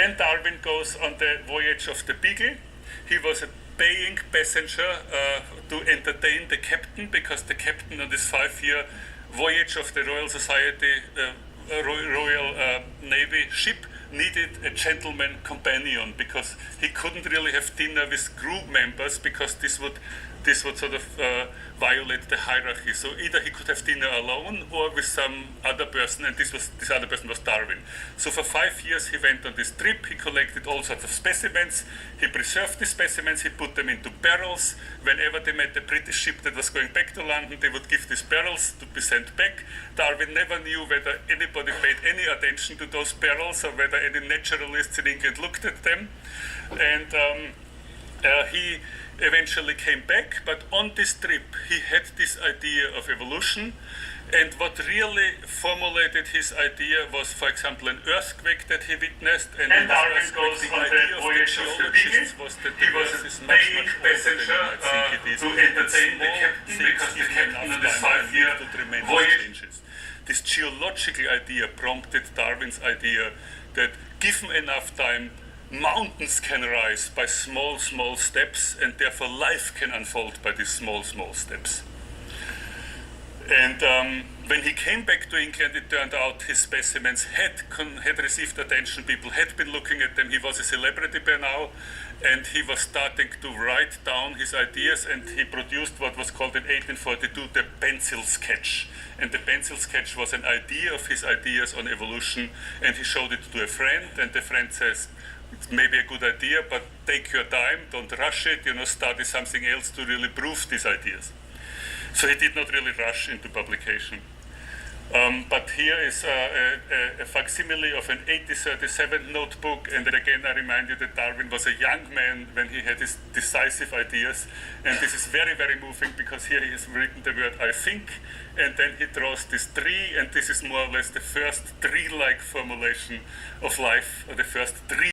then Darwin goes on the voyage of the Beagle. He was a paying passenger to entertain the captain, because the captain on this 5-year voyage of the Royal Society, Royal Navy ship, needed a gentleman companion, because he couldn't really have dinner with crew members, because this would sort of violate the hierarchy. So either he could have dinner alone or with some other person, and this other person was Darwin. So for 5 years he went on this trip. He collected all sorts of specimens. He preserved the specimens. He put them into barrels. Whenever they met a British ship that was going back to London, they would give these barrels to be sent back. Darwin never knew whether anybody paid any attention to those barrels or whether any naturalists in England looked at them. And he eventually came back, but on this trip he had this idea of evolution, and what really formulated his idea was, for example, an earthquake that he witnessed, and Darwin goes the idea of the geologists was that the Earth is much older than you might think it is. To entertain the captain, because the captain in this 5-year voyage. This geological idea prompted Darwin's idea that, given enough time, mountains can rise by small steps, and therefore life can unfold by these small steps. And when he came back to England, it turned out his specimens had received attention. People had been looking at them. He was a celebrity by now, and he was starting to write down his ideas, and he produced what was called in 1842 the pencil sketch. And the pencil sketch was an idea of his ideas on evolution, and he showed it to a friend, and the friend says, "It's maybe a good idea, but take your time, don't rush it, study something else to really prove these ideas." So he did not really rush into publication. But here is a facsimile of an 1837 notebook, and again I remind you that Darwin was a young man when he had his decisive ideas, and this is very, very moving, because here he has written the word "I think," and then he draws this tree, and this is more or less the first tree-like formulation of life, or the first tree